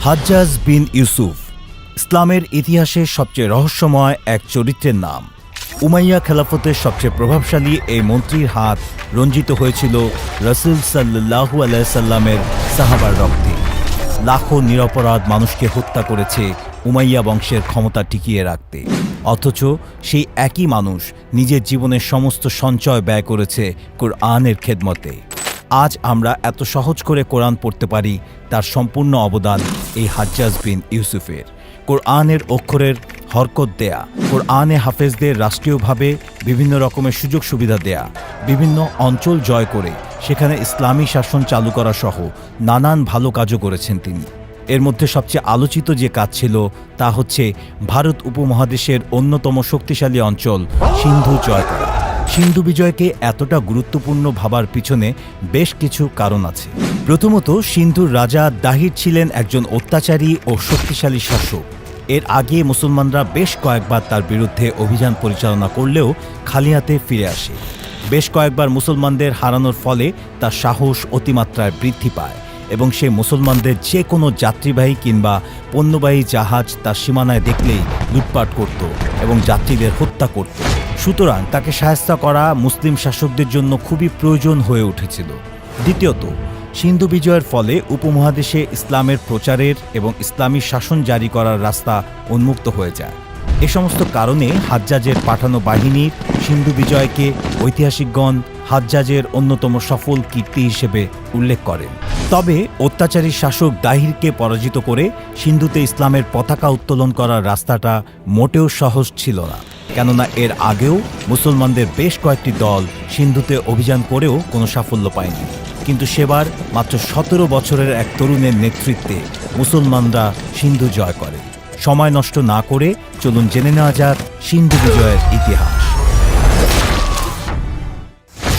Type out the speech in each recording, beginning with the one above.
হাজ্জাজ বিন ইউসুফ ইসলামের ইতিহাসে সবচেয়ে রহস্যময় এক চরিত্রের নাম। উমাইয়া খেলাফতের সবচেয়ে প্রভাবশালী এই মন্ত্রীর হাত রঞ্জিত হয়েছিল রাসূল সাল্লাল্লাহু আলাইহি সাল্লামের সাহাবার রক্তে। লাখো নিরপরাধ মানুষকে হত্যা করেছে উমাইয়া বংশের ক্ষমতা টিকিয়ে রাখতে। অথচ সেই একই মানুষ নিজের জীবনের সমস্ত সঞ্চয় ব্যয় করেছে কোরআনের খেদমতে। আজ আমরা এত সহজ করে কোরআন পড়তে পারি, তার সম্পূর্ণ অবদান এই হাজ্জাজ বিন ইউসুফের। কোরআনের অক্ষরের হরকত দেয়া, কোরআনে হাফেজদের রাষ্ট্রীয়ভাবে বিভিন্ন রকমের সুযোগ সুবিধা দেয়া, বিভিন্ন অঞ্চল জয় করে সেখানে ইসলামী শাসন চালু করা সহ নানান ভালো কাজও করেছেন তিনি। এর মধ্যে সবচেয়ে আলোচিত যে কাজ ছিল তা হচ্ছে ভারত উপমহাদেশের অন্যতম শক্তিশালী অঞ্চল সিন্ধু জয় করা। সিন্ধু বিজয়কে এতটা গুরুত্বপূর্ণ ভাবার পিছনে বেশ কিছু কারণ আছে। প্রথমত, সিন্ধুর রাজা দাহির ছিলেন একজন অত্যাচারী ও শক্তিশালী শাসক। এর আগে মুসলমানরা বেশ কয়েকবার তার বিরুদ্ধে অভিযান পরিচালনা করলেও খালি হাতে ফিরে আসে। বেশ কয়েকবার মুসলমানদের হারানোর ফলে তার সাহস অতিমাত্রায় বৃদ্ধি পায় এবং সে মুসলমানদের যে কোনো যাত্রীবাহী কিংবা পণ্যবাহী জাহাজ তার সীমানায় দেখলেই লুটপাট করত এবং যাত্রীদের হত্যা করত। সুতরাং তাকে শায়েস্তা করা মুসলিম শাসকদের জন্য খুবই প্রয়োজন হয়ে উঠেছিল। দ্বিতীয়ত, সিন্ধু বিজয়ের ফলে উপমহাদেশে ইসলামের প্রচারের এবং ইসলামী শাসন জারি করার রাস্তা উন্মুক্ত হয়ে যায়। এ সমস্ত কারণে হাজ্জাজের পাঠানো বাহিনীর সিন্ধু বিজয়কে ঐতিহাসিকগণ হাজ্জাজের অন্যতম সফল কীর্তি হিসেবে উল্লেখ করেন। তবে অত্যাচারী শাসক দাহিরকে পরাজিত করে সিন্ধুতে ইসলামের পতাকা উত্তোলন করার রাস্তাটা মোটেও সহজ ছিল না, কেননা এর আগেও মুসলমানদের বেশ কয়েকটি দল সিন্ধুতে অভিযান করেও কোনো সাফল্য পায়নি। কিন্তু সেবার মাত্র 17 বছরের এক তরুণের নেতৃত্বে মুসলমানরা সিন্ধু জয় করে। সময় নষ্ট না করে চলুন জেনে নেওয়া যাক সিন্ধু বিজয়ের ইতিহাস।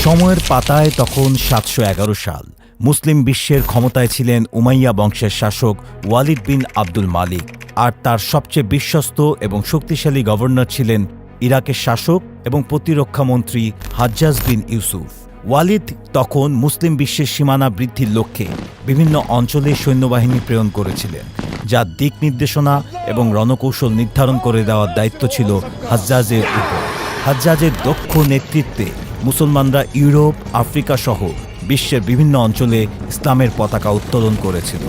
সময়ের পাতায় তখন 711 সাল। মুসলিম বিশ্বের ক্ষমতায় ছিলেন উমাইয়া বংশের শাসক ওয়ালিদ বিন আব্দুল মালিক, আর তার সবচেয়ে বিশ্বস্ত এবং শক্তিশালী গভর্নর ছিলেন ইরাকের শাসক এবং প্রতিরক্ষা মন্ত্রী হাজ্জাজ বিন ইউসুফ। ওয়ালিদ তখন মুসলিম বিশ্বের সীমানা বৃদ্ধির লক্ষ্যে বিভিন্ন অঞ্চলে সৈন্যবাহিনী প্রেরণ করেছিলেন, যার দিক নির্দেশনা এবং রণকৌশল নির্ধারণ করে দেওয়ার দায়িত্ব ছিল হাজ্জাজের উপর। হাজ্জাজের দক্ষ নেতৃত্বে মুসলমানরা ইউরোপ, আফ্রিকা সহ বিশ্বের বিভিন্ন অঞ্চলে ইসলামের পতাকা উত্তোলন করেছিল।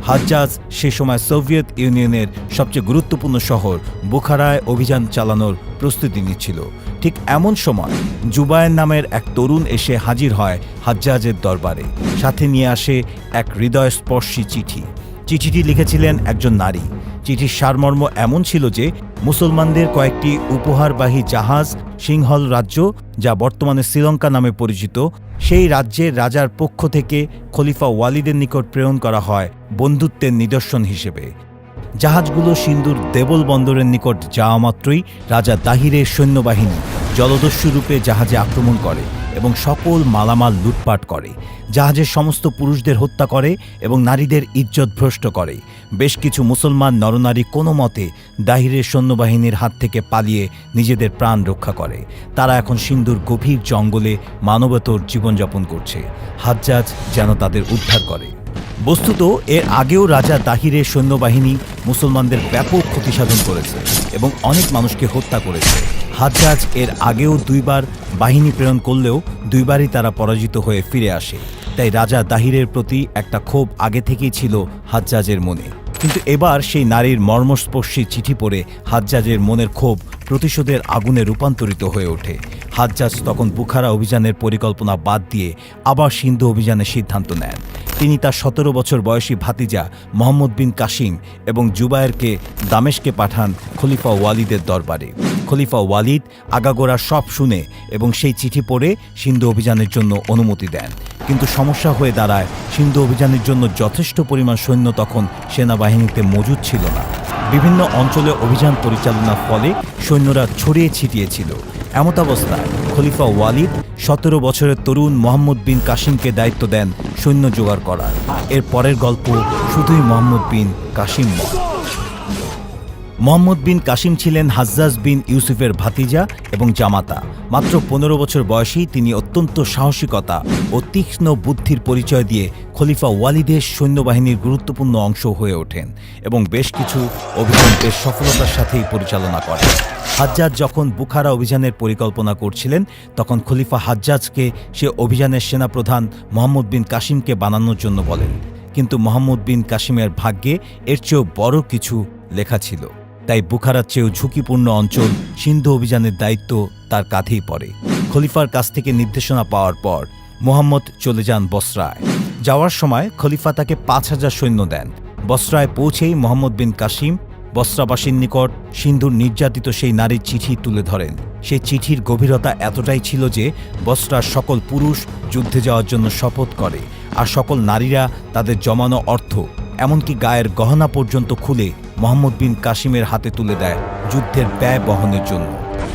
হাজ্জাজ সে সময় সোভিয়েত ইউনিয়নের সবচেয়ে গুরুত্বপূর্ণ শহর বুখারায় অভিযান চালানোর প্রস্তুতি নিচ্ছিল। ঠিক এমন সময় জুবায়ের নামের এক তরুণ এসে হাজির হয় হাজ্জাজের দরবারে। সাথে নিয়ে আসে এক হৃদয়স্পর্শী চিঠি। চিঠিটি লিখেছিলেন একজন নারী। চিঠির সারমর্ম এমন ছিল যে মুসলমানদের কয়েকটি উপহারবাহী জাহাজ সিংহল রাজ্য, যা বর্তমানে শ্রীলঙ্কা নামে পরিচিত, সেই রাজ্যের রাজার পক্ষ থেকে খলিফা ওয়ালিদের নিকট প্রেরণ করা হয় বন্ধুত্বের নিদর্শন হিসেবে। জাহাজগুলো সিন্ধুর দেবল বন্দরের নিকট যাওয়া মাত্রই রাজা দাহিরের সৈন্যবাহিনী জলদস্যুরূপে জাহাজে আক্রমণ করে এবং সকল মালামাল লুটপাট করে। জাহাজের সমস্ত পুরুষদের হত্যা করে এবং নারীদের ইজ্জত ভ্রষ্ট করে। বেশ কিছু মুসলমান নরনারী কোনো মতে দাহিরের সৈন্যবাহিনীর হাত থেকে পালিয়ে নিজেদের প্রাণ রক্ষা করে। তারা এখন সিন্ধুর গভীর জঙ্গলে মানবেতর জীবনযাপন করছে। হাজ্জাজ যেন তাদের উদ্ধার করে। বস্তুত এর আগেও রাজা দাহিরের সৈন্যবাহিনী মুসলমানদের ব্যাপক ক্ষতিসাধন করেছে এবং অনেক মানুষকে হত্যা করেছে। হাজ্জাজ এর আগেও 2 বার বাহিনী প্রেরণ করলেও 2 বারই তারা পরাজিত হয়ে ফিরে আসে। তাই রাজা দাহিরের প্রতি একটা ক্ষোভ আগে থেকেই ছিল হাজ্জাজের মনে। কিন্তু এবার সেই নারীর মর্মস্পর্শী চিঠি পড়ে হাজ্জাজের মনের ক্ষোভ প্রতিশোধের আগুনে রূপান্তরিত হয়ে ওঠে। হাজ্জাজ তখন বুখারা অভিযানের পরিকল্পনা বাদ দিয়ে আবার সিন্ধু অভিযানের সিদ্ধান্ত নেন। তিনি তার 17 বছর বয়সী ভাতিজা মোহাম্মদ বিন কাসিম এবং জুবায়েরকে দামেস্কে পাঠান খলিফা ওয়ালিদের দরবারে। খলিফা ওয়ালিদ আগাগোড়া সব শুনে এবং সেই চিঠি পড়ে সিন্ধু অভিযানের জন্য অনুমতি দেন। কিন্তু সমস্যা হয়ে দাঁড়ায়, সিন্ধু অভিযানের জন্য যথেষ্ট পরিমাণ সৈন্য তখন সেনাবাহিনীতে মজুদ ছিল না। বিভিন্ন অঞ্চলে অভিযান পরিচালনার ফলে সৈন্যরা ছড়িয়ে ছিটিয়েছিল। এমতাবস্থায় খলিফা ওয়ালিদ 17 বছরের তরুণ মোহাম্মদ বিন কাসিমকে দায়িত্ব দেন সৈন্য জোগাড় করার। এর পরের গল্প শুধুই মোহাম্মদ বিন কাসিম নয়। মোহাম্মদ বিন কাসিম ছিলেন হাজ্জাজ বিন ইউসুফের ভাতিজা এবং জামাতা। মাত্র 15 বছর বয়সেই তিনি অত্যন্ত সাহসিকতা ও তীক্ষ্ণ বুদ্ধির পরিচয় দিয়ে খলিফা ওয়ালিদের সৈন্যবাহিনীর গুরুত্বপূর্ণ অংশ হয়ে ওঠেন এবং বেশ কিছু অভিযান বেশ সফলতার সাথেই পরিচালনা করেন। হাজ্জাজ যখন বুখারা অভিযানের পরিকল্পনা করছিলেন তখন খলিফা হাজ্জাজকে সে অভিযানের সেনাপ্রধান মুহাম্মদ বিন কাসিমকে বানানোর জন্য বলেন, কিন্তু মুহাম্মদ বিন কাসিমের ভাগ্যে এর চেয়েও বড় কিছু লেখা ছিল। তাই বুখারার চেয়েও ঝুঁকিপূর্ণ অঞ্চল সিন্ধু অভিযানের দায়িত্ব তার কাঁধেই পড়ে। খলিফার কাছ থেকে নির্দেশনা পাওয়ার পর মুহাম্মদ চলে যান বসরায়। যাওয়ার সময় খলিফা তাকে ৫,০০০ সৈন্য দেন। বসরায় পৌঁছেই মুহাম্মদ বিন কাসিম বসরাবাসীর নিকট সিন্ধুর নির্যাতিত সেই নারীর চিঠি তুলে ধরেন। সেই চিঠির গভীরতা এতটাই ছিল যে বসরার সকল পুরুষ যুদ্ধে যাওয়ার জন্য শপথ করে, আর সকল নারীরা তাদের জমানো অর্থ এমনকি গায়ের গহনা পর্যন্ত খুলে মুহাম্মদ বিন কাসিমের হাতে তুলে দেয় যুদ্ধের ব্যয় বহনের জন্য।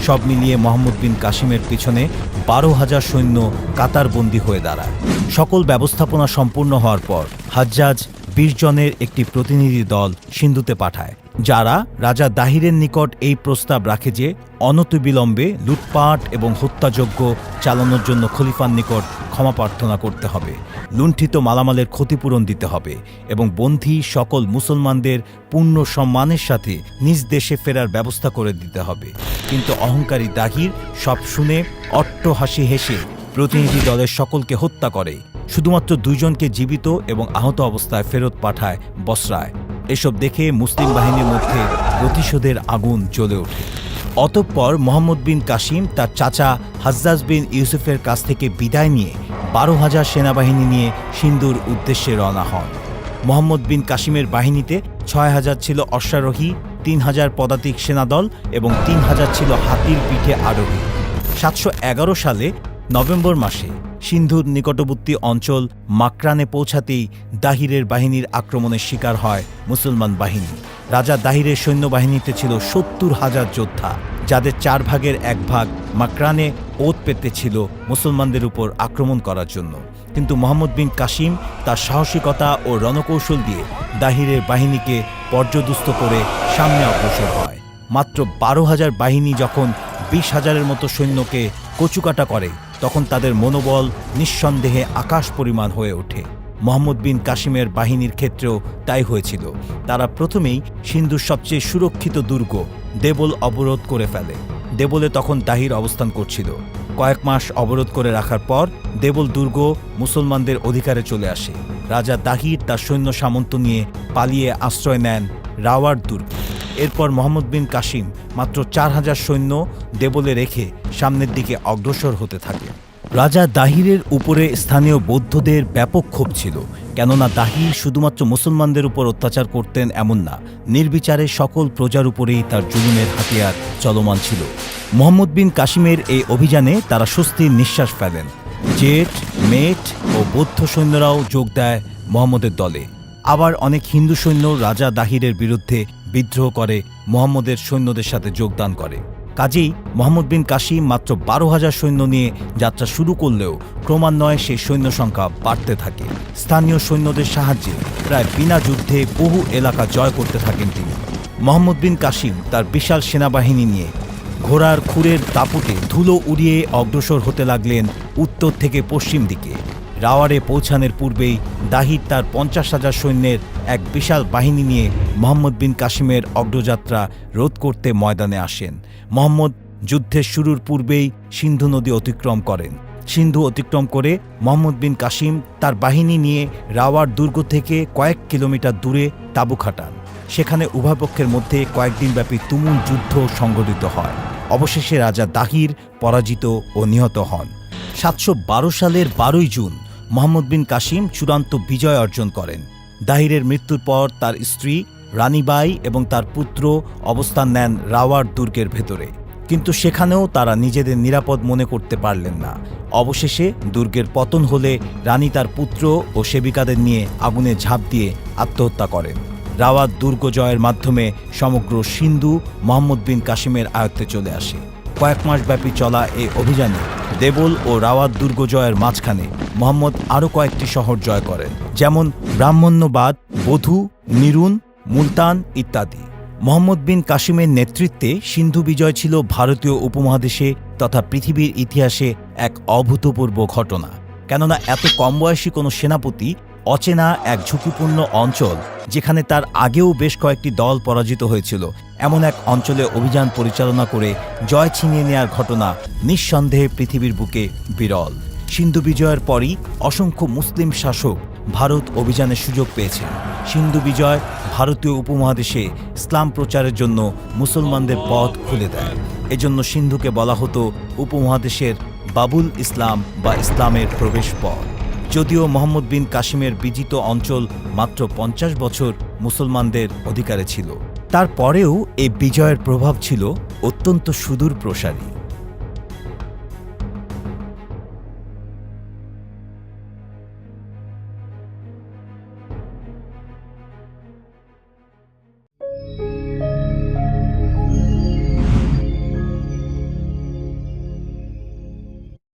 সব মিলিয়ে মুহাম্মদ বিন কাসিমের পিছনে ১২,০০০ সৈন্য কাতারবন্দী হয়ে দাঁড়ায়। সকল ব্যবস্থাপনা সম্পূর্ণ হওয়ার পর হাজ্জাজ ২০ জনের একটি প্রতিনিধি দল সিন্ধুতে পাঠায়, যারা রাজা দাহিরের নিকট এই প্রস্তাব রাখে যে অনতিবিলম্বে লুটপাট এবং হত্যাযজ্ঞ চালানোর জন্য খলিফার নিকট ক্ষমা প্রার্থনা করতে হবে, লুণ্ঠিত মালামালের ক্ষতিপূরণ দিতে হবে এবং বন্দী সকল মুসলমানদের পূর্ণ সম্মানের সাথে নিজ দেশে ফেরার ব্যবস্থা করে দিতে হবে। কিন্তু অহংকারী দাহির সব শুনে অট্টহাসি হেসে প্রতিনিধি দলের সকলকে হত্যা করে, শুধুমাত্র ২ জনকে জীবিত এবং আহত অবস্থায় ফেরত পাঠায় বসরায়। এসব দেখে মুসলিম বাহিনীর মধ্যে প্রতিশোধের আগুন জ্বলে ওঠে। অতঃপর মুহাম্মদ বিন কাসিম তার চাচা হাজ্জাজ বিন ইউসুফের কাছ থেকে বিদায় নিয়ে ১২,০০০ সেনাবাহিনী নিয়ে সিন্ধুর উদ্দেশ্যে রওনা হন। মুহাম্মদ বিন কাসিমের বাহিনীতে ৬,০০০ ছিল অশ্বারোহী, ৩,০০০ পদাতিক সেনাদল এবং ৩,০০০ ছিল হাতির পিঠে আরোহী। ৭১১ সালে নভেম্বর মাসে সিন্ধুর নিকটবর্তী অঞ্চল মাকরানে পৌঁছাতেই দাহিরের বাহিনীর আক্রমণের শিকার হয় মুসলমান বাহিনী। রাজা দাহিরের সৈন্যবাহিনীতে ছিল ৭০,০০০ যোদ্ধা, যাদের ৪ ভাগের ১ ভাগ মাকরানে ওত পেতে ছিল মুসলমানদের উপর আক্রমণ করার জন্য। কিন্তু মুহাম্মদ বিন কাসিম তার সাহসিকতা ও রণকৌশল দিয়ে দাহিরের বাহিনীকে পর্যদুস্ত করে সামনে অগ্রসর হয়। মাত্র ১২,০০০ বাহিনী যখন ২০,০০০-এর মতো সৈন্যকে কচুকাটা করে, তখন তাদের মনোবল নিঃসন্দেহে আকাশ পরিমাণ হয়ে ওঠে। মুহাম্মদ বিন কাসিমের বাহিনীর ক্ষেত্রেও তাই হয়েছিল। তারা প্রথমেই সিন্ধুর সবচেয়ে সুরক্ষিত দুর্গ দেবল অবরোধ করে ফেলে। দেবলে তখন দাহির অবস্থান করছিল। কয়েক মাস অবরোধ করে রাখার পর দেবল দুর্গ মুসলমানদের অধিকারে চলে আসে। রাজা দাহির তার সৈন্য সামন্ত নিয়ে পালিয়ে আশ্রয় নেন রাওয়ার দুর্গে। এরপর মুহাম্মদ বিন কাসিম মাত্র ৪,০০০ সৈন্য দেবলে রেখে সামনের দিকে অগ্রসর হতে থাকে। রাজা দাহিরের উপরে স্থানীয় বৌদ্ধদের ব্যাপক ক্ষোভ ছিল, কেননা দাহির শুধুমাত্র মুসলমানদের উপর অত্যাচার করতেন এমন না, নির্বিচারে সকল প্রজার উপরেই তার জুলুমের হাতিয়ার চলমান ছিল। মুহাম্মদ বিন কাসিমের এই অভিযানে তারা স্বস্তির নিঃশ্বাস ফেলেন। জেট, মেট ও বৌদ্ধ সৈন্যরাও যোগ দেয় মুহাম্মদের দলে। আবার অনেক হিন্দু সৈন্য রাজা দাহিরের বিরুদ্ধে বিদ্রোহ করে মুহাম্মদের সৈন্যদের সাথে যোগদান করে। কাজেই মুহাম্মদ বিন কাসিম মাত্র ১২,০০০ সৈন্য নিয়ে যাত্রা শুরু করলেও ক্রমান্বয়ে সেই সৈন্য সংখ্যা বাড়তে থাকে। স্থানীয় সৈন্যদের সাহায্যে প্রায় বিনা যুদ্ধে বহু এলাকা জয় করতে থাকেন তিনি। মুহাম্মদ বিন কাসিম তার বিশাল সেনাবাহিনী নিয়ে ঘোড়ার খুরের দাপুটে ধুলো উড়িয়ে অগ্রসর হতে লাগলেন উত্তর থেকে পশ্চিম দিকে। রাওয়ারে পৌঁছানোর পূর্বেই দাহির তার ৫০,০০০ সৈন্যের এক বিশাল বাহিনী নিয়ে মুহাম্মদ বিন কাসিমের অগ্রযাত্রা রোধ করতে ময়দানে আসেন। মুহাম্মদ যুদ্ধের শুরুর পূর্বেই সিন্ধু নদী অতিক্রম করেন। সিন্ধু অতিক্রম করে মুহাম্মদ বিন কাসিম তার বাহিনী নিয়ে রাওয়ার দুর্গ থেকে কয়েক কিলোমিটার দূরে তাঁবু খাটান। সেখানে উভয় পক্ষের মধ্যে কয়েকদিনব্যাপী তুমুল যুদ্ধ সংঘটিত হয়। অবশেষে রাজা দাহির পরাজিত ও নিহত হন। ৭১২ সালের ১২ই জুন মুহাম্মদ বিন কাসিম চূড়ান্ত বিজয় অর্জন করেন। দাহিরের মৃত্যুর পর তার স্ত্রী রানীবাই এবং তার পুত্র অবস্থান নেন রাওয়ার দুর্গের ভেতরে, কিন্তু সেখানেও তারা নিজেদের নিরাপদ মনে করতে পারলেন না। অবশেষে দুর্গের পতন হলে রানী তার পুত্র ও সেবিকাদের নিয়ে আগুনে ঝাঁপ দিয়ে আত্মহত্যা করেন। রাওয়ার দুর্গ জয়ের মাধ্যমে সমগ্র সিন্ধু মুহাম্মদ বিন কাসিমের আয়ত্তে চলে আসে। কয়েক মাস ব্যাপী চলা এই অভিযানে দেবল ও রাওয়ার দুর্গ জয়ের মাঝখানে মুহাম্মদ আরও কয়েকটি শহর জয় করেন, যেমন ব্রাহ্মণ্যবাদ, বধূ, নিরুন, মুলতান ইত্যাদি। মুহাম্মদ বিন কাসিমের নেতৃত্বে সিন্ধু বিজয় ছিল ভারতীয় উপমহাদেশে তথা পৃথিবীর ইতিহাসে এক অভূতপূর্ব ঘটনা। কেননা এত কম বয়সী কোনো সেনাপতি অচেনা এক ঝুঁকিপূর্ণ অঞ্চল, যেখানে তার আগেও বেশ কয়েকটি দল পরাজিত হয়েছিল, এমন এক অঞ্চলে অভিযান পরিচালনা করে জয় ছিনিয়ে নেওয়ার ঘটনা নিঃসন্দেহে পৃথিবীর বুকে বিরল। সিন্ধু বিজয়ের পরই অসংখ্য মুসলিম শাসক ভারত অভিযানের সুযোগ পেয়েছেন। সিন্ধু বিজয় ভারতীয় উপমহাদেশে ইসলাম প্রচারের জন্য মুসলমানদের পথ খুলে দেয়। এজন্য সিন্ধুকে বলা হতো উপমহাদেশের বাবুল ইসলাম বা ইসলামের প্রবেশ পথ। যদিও মোহাম্মদ বিন কাসিমের বিজিত অঞ্চল মাত্র 50 বছর মুসলমানদের অধিকারে ছিল, তারপরেও এই বিজয়ের প্রভাব ছিল অত্যন্ত সুদূর প্রসারী।